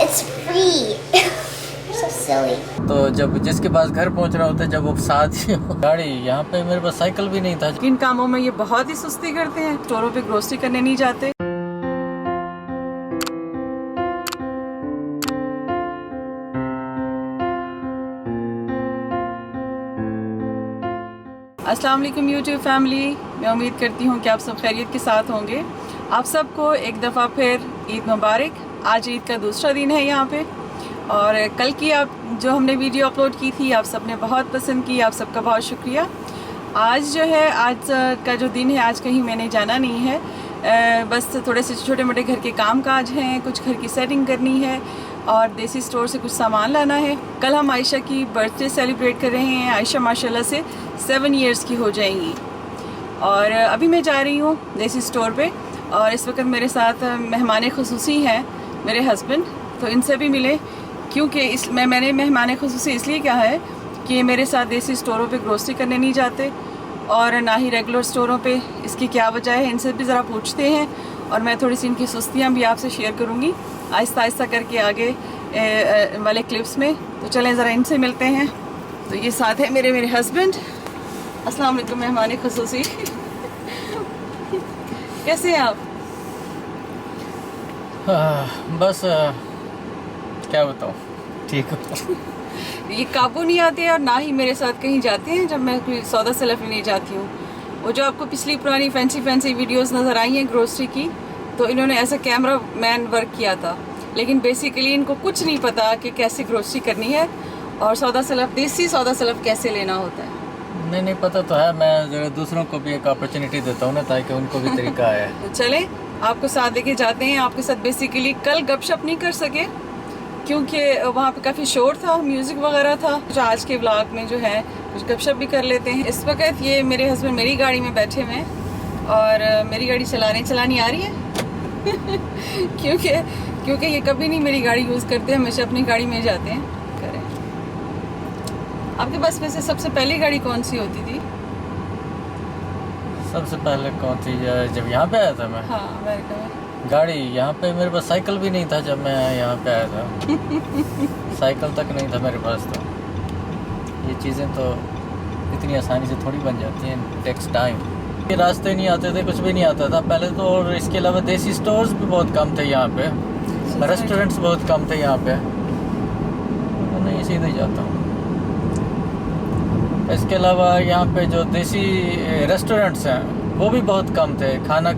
It's free. So silly. तो जब जिसके पास घर पहुंचना होता है, जब वो साथ ही हो गाड़ी, यहाँ पे मेरे पास साइकिल भी नहीं था। किन कामों में ये बहुत ही सुस्ती करते हैं, स्टोरों पे ग्रोसरी करने नहीं जाते। अस्सलाम वालेकुम यूट्यूब फैमिली, मैं उम्मीद करती हूँ कि आप सब खैरियत के साथ होंगे। आप सबको एक दफ़ा फिर ईद मुबारक। आज ईद का दूसरा दिन है यहाँ पे, और कल की आप जो हमने वीडियो अपलोड की थी आप सब ने बहुत पसंद की, आप सबका बहुत शुक्रिया। आज जो है, आज का जो दिन है, आज कहीं मैंने जाना नहीं है, बस थोड़े से छोटे मोटे घर के काम काज हैं, कुछ घर की सेटिंग करनी है और देसी स्टोर से कुछ सामान लाना है। कल हम आयशा की बर्थडे सेलिब्रेट कर रहे हैं। आयशा माशाल्लाह से 7 इयर्स की हो जाएंगी, और अभी मैं जा रही हूँ देसी स्टोर पे, और इस वक्त मेरे साथ मेहमान खुसूसी हैं मेरे हस्बैंड, तो इनसे भी मिले, क्योंकि मैंने मेहमान खुसूसी इसलिए कहा है कि मेरे साथ देसी स्टोरों पे ग्रोसरी करने नहीं जाते और ना ही रेगुलर स्टोरों पे। इसकी क्या वजह है, इनसे भी ज़रा पूछते हैं, और मैं थोड़ी सी इनकी सुस्तियाँ भी आपसे शेयर करूँगी आहिस्ता आहिस्ता करके आगे वाले क्लिप्स में। तो चलें ज़रा इनसे मिलते हैं। तो ये साथ है मेरे हस्बैंड। अस्सलाम वालेकुम मेहमान खुसूसी। कैसे हैं आप? बस क्या बताऊँ, ठीक हो। ये काबू नहीं आते और ना ही मेरे साथ कहीं जाते हैं जब मैं कोई सौदा सेल्फ नहीं जाती हूँ। वो जो आपको पिछली पुरानी फैंसी वीडियोस नज़र आई हैं ग्रोसरी की, तो इन्होंने ऐसा कैमरा मैन वर्क किया था, लेकिन बेसिकली इनको कुछ नहीं पता कि कैसे ग्रोसरी करनी है और सौदा सेल्फ, देसी सौदा सेल्फ कैसे लेना होता है। नहीं पता तो है। मैं जरा दूसरों को भी एक अपॉर्चुनिटी देता हूँ ना, ताकि उनको भी तरीका है। तो चले आपको साथ लेके जाते हैं। आपके साथ बेसिकली कल गपशप नहीं कर सके क्योंकि वहाँ पे काफ़ी शोर था, म्यूज़िक वगैरह था। जो आज के व्लॉग में जो है कुछ गपशप भी कर लेते हैं। इस वक्त ये मेरे हस्बैंड मेरी गाड़ी में बैठे हुए हैं और मेरी गाड़ी चलानी आ रही है क्योंकि ये कभी नहीं मेरी गाड़ी यूज़ करते, हमेशा अपनी गाड़ी में जाते हैं। करें, आपके पास में से सबसे पहली गाड़ी कौन सी होती थी? सबसे पहले कौन थी? जब यहाँ पे आया था मैं। हाँ, अमेरिका में। गाड़ी यहाँ पे मेरे पास साइकिल भी नहीं था जब मैं यहाँ पे आया था। साइकिल तक नहीं था मेरे पास। तो ये चीज़ें तो इतनी आसानी से थोड़ी बन जाती हैं, टेक्स टाइम। ये रास्ते नहीं आते थे, कुछ भी नहीं आता था पहले तो। और इसके अलावा देसी स्टोर्स भी बहुत कम थे यहाँ पे, रेस्टोरेंट्स बहुत कम थे यहाँ पे। तो नहीं, सीधे जाता हूँ। इसके अलावा यहाँ पे जो देसी रेस्टोरेंट्स हैं वो भी बहुत कम थे। खाना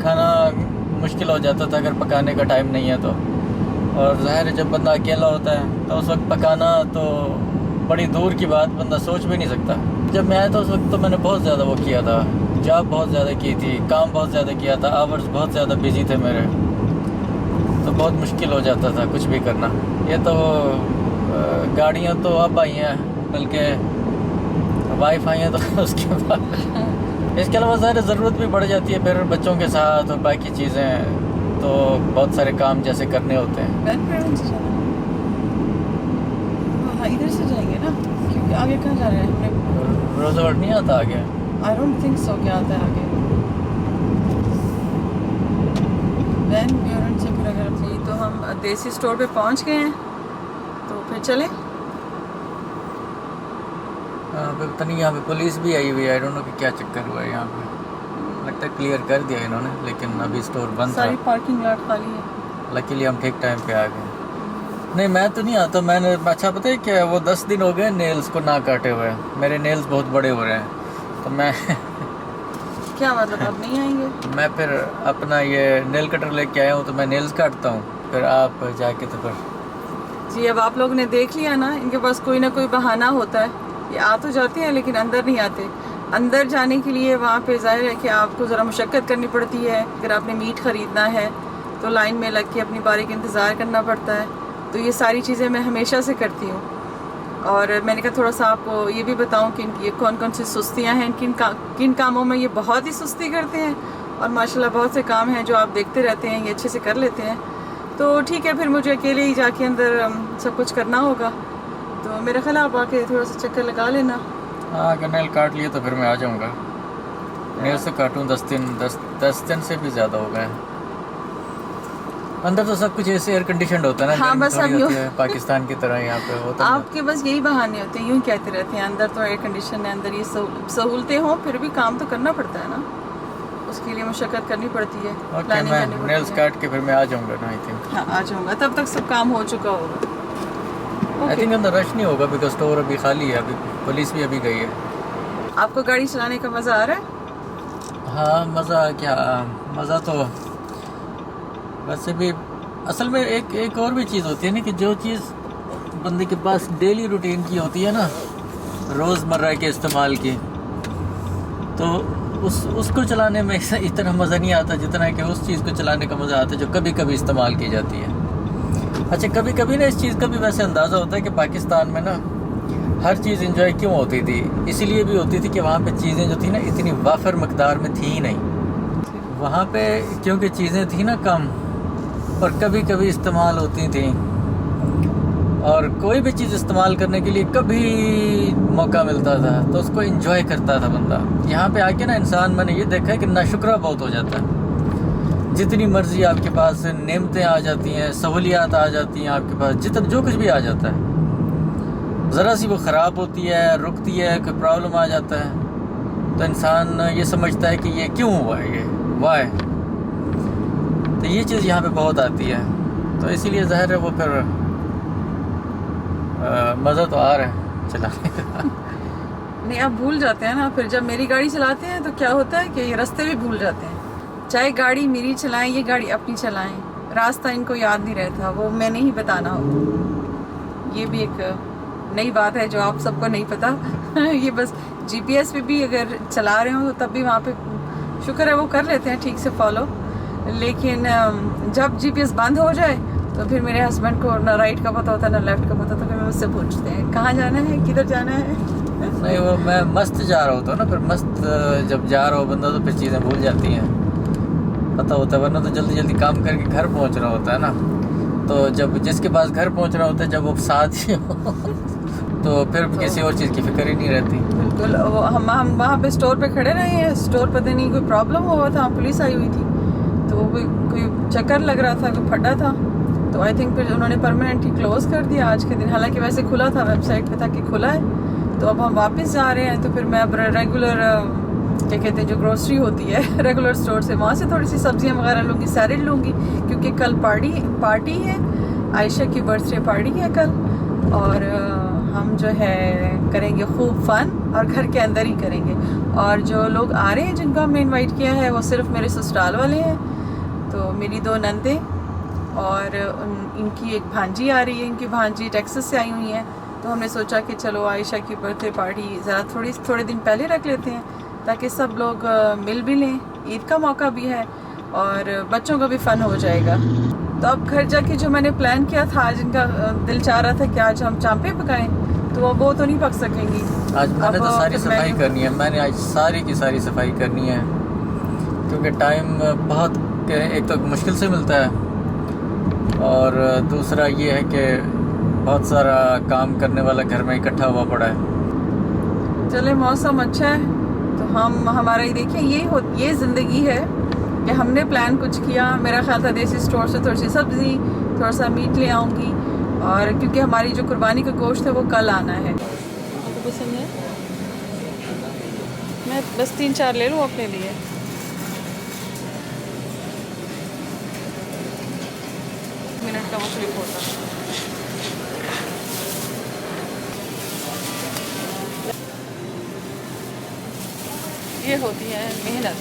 मुश्किल हो जाता था अगर पकाने का टाइम नहीं है तो। और ज़ाहिर है जब बंदा अकेला होता है तो उस वक्त पकाना तो बड़ी दूर की बात, बंदा सोच भी नहीं सकता। जब मैं आया था उस वक्त तो मैंने बहुत ज़्यादा वो किया था, जॉब बहुत ज़्यादा की थी, काम बहुत ज़्यादा किया था, आवर्स बहुत ज़्यादा बिजी थे मेरे, तो बहुत मुश्किल हो जाता था कुछ भी करना। ये तो गाड़ियाँ तो अब आई हैं, बल्कि वाइफ आई है तो उसके बाद इसके अलावा ज़्यादा ज़रूरत भी बढ़ जाती है फिर बच्चों के साथ और बाकी चीज़ें, तो बहुत सारे काम जैसे करने होते हैं। हाँ, इधर से जाएंगे ना, क्योंकि आगे कहाँ जा रहे हैं? हमने रोज़ नहीं आता आगे। आई डोंट थिंक सो क्या आता है आगे। वैन प्योरेंट से फिर अगर थी तो हम देसी स्टोर पे पहुँच गए हैं, तो फिर चलें। पता नहीं यहाँ पे पुलिस भी आई हुई है, आई डोंट नो कि क्या चक्कर हुआ है यहाँ पे। लगता है क्लियर कर दिया इन्होंने, लेकिन अभी स्टोर बंद था। सारी पार्किंग लॉट खाली है। लकीली हम ठीक टाइम पे आ गए। नहीं, मैं तो नहीं आता। मैंने अच्छा, पता है क्या, वो 10 दिन हो गए नेल्स को ना काटे हुए। मेरे नेल्स बहुत बड़े हो रहे हैं, तो मैं क्या मतलब अब नहीं आएंगे? मैं फिर अपना ये नेल कटर लेके आया हूँ, तो मैं नेल्स काटता हूँ, फिर आप जाके तो फिर जी। अब आप लोगों ने देख लिया ना, इनके पास कोई ना कोई बहाना होता है। ये आ तो जाते हैं लेकिन अंदर नहीं आते। अंदर जाने के लिए वहाँ पे ज़ाहिर है कि आपको ज़रा मुशक्क़त करनी पड़ती है। अगर आपने मीट ख़रीदना है तो लाइन में लग के अपनी बारी का इंतज़ार करना पड़ता है। तो ये सारी चीज़ें मैं हमेशा से करती हूँ, और मैंने कहा थोड़ा सा आपको ये भी बताऊँ कि इनकी कौन कौन सी सुस्तियाँ हैं, किन कामों में ये बहुत ही सुस्ती करते हैं, और माशाल्लाह बहुत से काम हैं जो आप देखते रहते हैं ये अच्छे से कर लेते हैं। तो ठीक है, फिर मुझे अकेले ही जाके अंदर सब कुछ करना होगा। तो मेरा ख्याल आप आके थोड़ा सा चक्कर लगा लेना। हाँ, अगर नेल काट लिए तो फिर मैं आ जाऊँगा। नेल से काटूँ 10 दिन से भी ज़्यादा हो गए। अंदर तो सब कुछ ऐसे एयर कंडीशनड होता है ना, हाँ, गर्मी बस थोड़ी अब होती है पाकिस्तान की तरह यहाँ पे होता नहीं। आपके बस यही बहाने होते हैं, यूं ही कहते रहते हैं अंदर तो एयर कंडीशन है, अंदर ये सहूलतें हों, फिर भी काम तो करना पड़ता है ना, उसके लिए मुशक्कत करनी पड़ती है, ओके, प्लानिंग मैं करनी पड़ती नेल्स है। काट के फिर मैं आ जाऊँगा ना, आई थिंक। हाँ, आ जाऊँगा, तब तक सब काम हो चुका होगा। आई थिंक अंदर रश नहीं होगा बिकॉज स्टोर अभी खाली है, अभी पुलिस भी अभी गई है। आपको गाड़ी चलाने का मज़ा आ रहा है? हाँ, मज़ा क्या, मज़ा तो वैसे भी असल में एक और भी चीज़ होती है ना कि जो चीज़ बंदे के पास डेली रूटीन की होती है ना, रोज़मर्रा के इस्तेमाल की, तो उसको चलाने में इतना मज़ा नहीं आता जितना कि उस चीज़ को चलाने का मज़ा आता है जो कभी कभी इस्तेमाल की जाती है। अच्छा, कभी कभी ना इस चीज़ का भी वैसे अंदाज़ा होता है कि पाकिस्तान में ना हर चीज़ इंजॉय क्यों होती थी, इसीलिए भी होती थी कि वहाँ पे चीज़ें जो थी ना इतनी वाफर मकदार में थी ही नहीं। वहाँ पे क्योंकि चीज़ें थी ना कम और कभी कभी इस्तेमाल होती थी, और कोई भी चीज़ इस्तेमाल करने के लिए कभी मौका मिलता था तो उसको एंजॉय करता था बंदा। यहाँ पे आके ना इंसान, मैंने ये देखा है कि नाशुक्रा बहुत हो जाता है। जितनी मर्ज़ी आपके पास नेमतें आ जाती हैं, सहूलियात आ जाती हैं आपके पास, जितना जो कुछ भी आ जाता है, ज़रा सी वो ख़राब होती है, रुकती है, कोई प्रॉब्लम आ जाता है तो इंसान ये समझता है कि ये क्यों हुआ है, ये वाई। तो ये चीज़ यहाँ पे बहुत आती है, तो इसीलिए ज़ाहिर है वो फिर मज़ा तो आ रहा है चलाने का। नहीं, आप भूल जाते हैं ना, फिर जब मेरी गाड़ी चलाते हैं तो क्या होता है कि ये रास्ते भी भूल जाते हैं। चाहे गाड़ी मेरी चलाएं, ये गाड़ी अपनी चलाएं, रास्ता इनको याद नहीं रहता, वो मैंने ही बताना होता। ये भी एक नई बात है जो आप सबको नहीं पता। ये बस जीपीएस पे भी अगर चला रहे हो तो तब भी वहाँ पे शुक्र है वो कर लेते हैं ठीक से फॉलो, लेकिन जब जीपीएस बंद हो जाए तो फिर मेरे हस्बैंड को ना राइट का पता होता है ना लेफ्ट का पता, तो फिर मुझसे पूछते हैं कहाँ जाना है, किधर जाना है। नहीं, वो मैं मस्त जा रहा होता हूँ ना, फिर मस्त जब जा रहा हो बंदा तो फिर चीज़ें भूल जाती हैं, पता होता है, वरना तो जल्दी जल्दी काम करके घर पहुँच रहा होता है ना। तो जब जिसके पास घर पहुँच रहा होता है, जब वो साथ ही हो तो फिर किसी और चीज़ की फिक्र ही नहीं रहती। बिल्कुल, वो हम वहाँ पे स्टोर पे खड़े रहे हैं, स्टोर पता नहीं कोई प्रॉब्लम हुआ था, पुलिस आई हुई थी, तो वो कोई चक्कर लग रहा था, कोई फटा था, तो आई थिंक फिर उन्होंने परमानेंटली क्लोज़ कर दिया आज के दिन। हालांकि वैसे खुला था, वेबसाइट पे था कि खुला है। तो अब हम वापस जा रहे हैं, तो फिर मैं अब रेगुलर क्या कहते हैं जो ग्रोसरी होती है रेगुलर स्टोर से, वहाँ से थोड़ी सी सब्जियाँ वगैरह लूँगी, सैलेड लूँगी, क्योंकि कल पार्टी है, आयशा की बर्थडे पार्टी है कल, और हम जो है करेंगे खूब फन, और घर के अंदर ही करेंगे। और जो लोग आ रहे हैं जिनको हमने इनवाइट किया है वो सिर्फ मेरे ससुराल वाले हैं, तो मेरी 2 नंदे और इनकी एक भांजी आ रही है, इनकी भांजी टेक्सास से आई हुई है। तो हमने सोचा कि चलो आयशा की बर्थडे पार्टी ज़रा थोड़े दिन पहले रख लेते हैं ताकि सब लोग मिल भी लें, ईद का मौका भी है और बच्चों का भी फ़न हो जाएगा। तो अब घर जाके जो मैंने प्लान किया था, आज इनका दिल चाह रहा था कि आज हम चांपे पकाएं, तो वो तो नहीं पक सकेंगी। आज मैंने तो सारी सफाई करनी है, मैंने आज सारी की सारी सफाई करनी है, क्योंकि टाइम बहुत एक तो मुश्किल से मिलता है, और दूसरा ये है कि बहुत सारा काम करने वाला घर में इकट्ठा हुआ पड़ा है। चले, मौसम अच्छा है तो हम हमारा ही देखिए, ये ज़िंदगी है कि हमने प्लान कुछ किया। मेरा ख्याल था देसी स्टोर से थोड़ी सी सब्ज़ी, थोड़ा सा मीट ले आऊँगी, और क्योंकि हमारी जो कुर्बानी का गोश्त है वो कल आना है। आपको पसंद है? मैं बस 3-4 ले लूँ अपने लिए। मिनट का वो क्लिप होता। ये होती है मेहनत।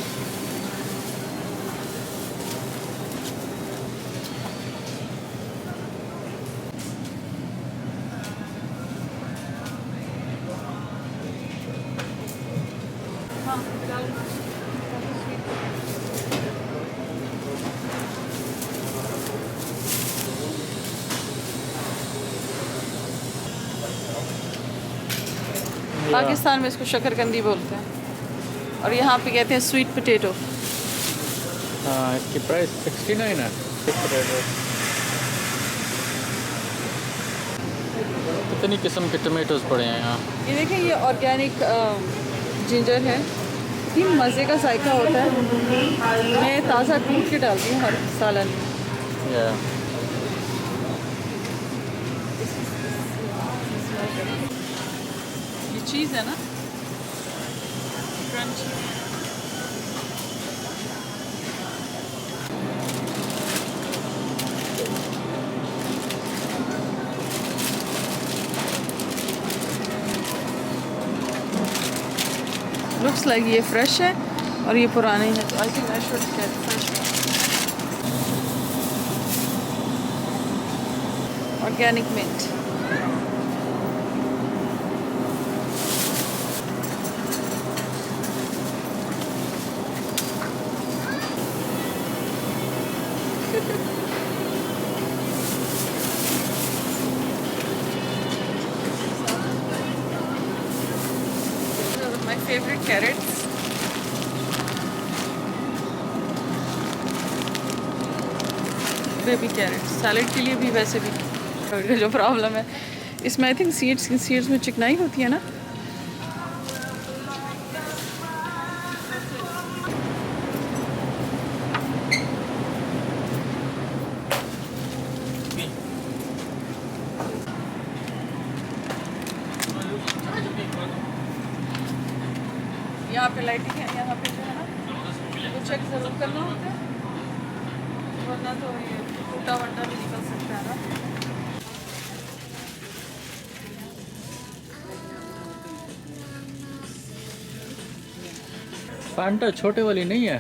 पाकिस्तान में इसको शकरकंदी बोलते हैं, और यहाँ पे कहते हैं स्वीट पोटैटो। हाँ, इसकी प्राइस 69 है। कितनी किस्म के टमाटोज पड़े हैं यहाँ। ये देखें, ये ऑर्गेनिक जिंजर है, इतनी मज़े का जायका होता है। मैं ताज़ा कूट के डालती हूँ हर सालन में, Yeah. ये चीज़ है ना क्रंची। लुक्स लाइक ये फ्रेश है और ये पुराने हैं, तो I think I should get fresh organic mint. My favorite carrots. Baby carrot salad के लिए भी, वैसे भी। और जो प्रॉब्लम है इसमें आई थिंक सीड्स में चिकनाई होती है ना। यहाँ पे लाइटिंग है, यहाँ पे जो है ना वो चेक ज़रूर करना होता है, वरना तो ये टूटा वटा भी निकल सकता है ना। फैंटा छोटे वाली नहीं है।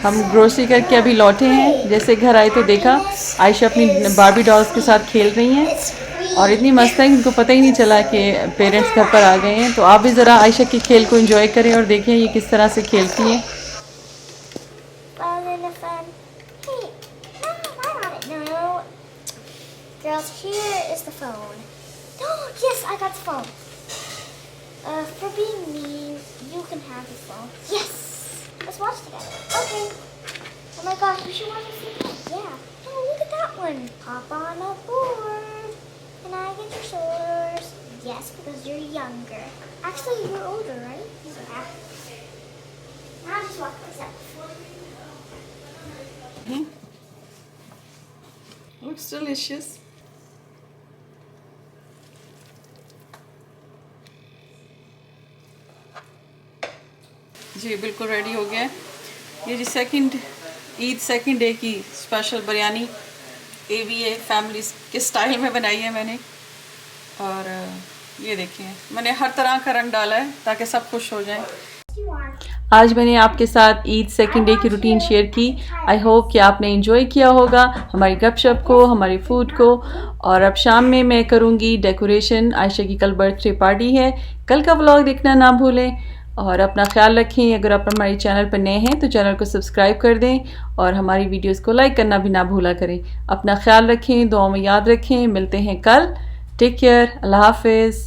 हम ग्रोसरी करके अभी लौटे हैं। जैसे घर आए तो देखा आयशा अपनी बार्बी डॉल्स के साथ खेल रही हैं और इतनी मस्त है कि उनको पता ही नहीं चला कि पेरेंट्स घर पर आ गए हैं। तो आप भी ज़रा आयशा के खेल को एंजॉय करें और देखें ये किस तरह से खेलती हैं। Girls, here is the phone. Oh, yes, I got the phone. For being mean, you can have the phone. Yes! Let's watch together. Okay. Oh my gosh, we should watch this again. Yeah. Oh, look at that one. Hop on a board. Can I get your shoulders? Yes, because you're younger. Actually, you're older, right? Yeah. Now just walk myself. Looks delicious. जी बिल्कुल ready हो गया है। ये जी second day की special biryani AVA family के style में बनाई है मैंने। और ये देखिए मैंने हर तरह का रंग डाला है ताकि सब खुश हो जाएं। आज मैंने आपके साथ ईद सेकंड डे की रूटीन शेयर की। आई होप कि आपने एंजॉय किया होगा हमारी गपशप को, हमारी फूड को। और अब शाम में मैं करूँगी डेकोरेशन। आयशा की कल बर्थडे पार्टी है। कल का व्लॉग देखना ना भूलें और अपना ख्याल रखें। अगर आप हमारे चैनल पर नए हैं तो चैनल को सब्सक्राइब कर दें और हमारी वीडियोस को लाइक करना भी ना भूला करें। अपना ख्याल रखें, दुआ में याद रखें। मिलते हैं कल। Take care. अल्लाह हाफिज़।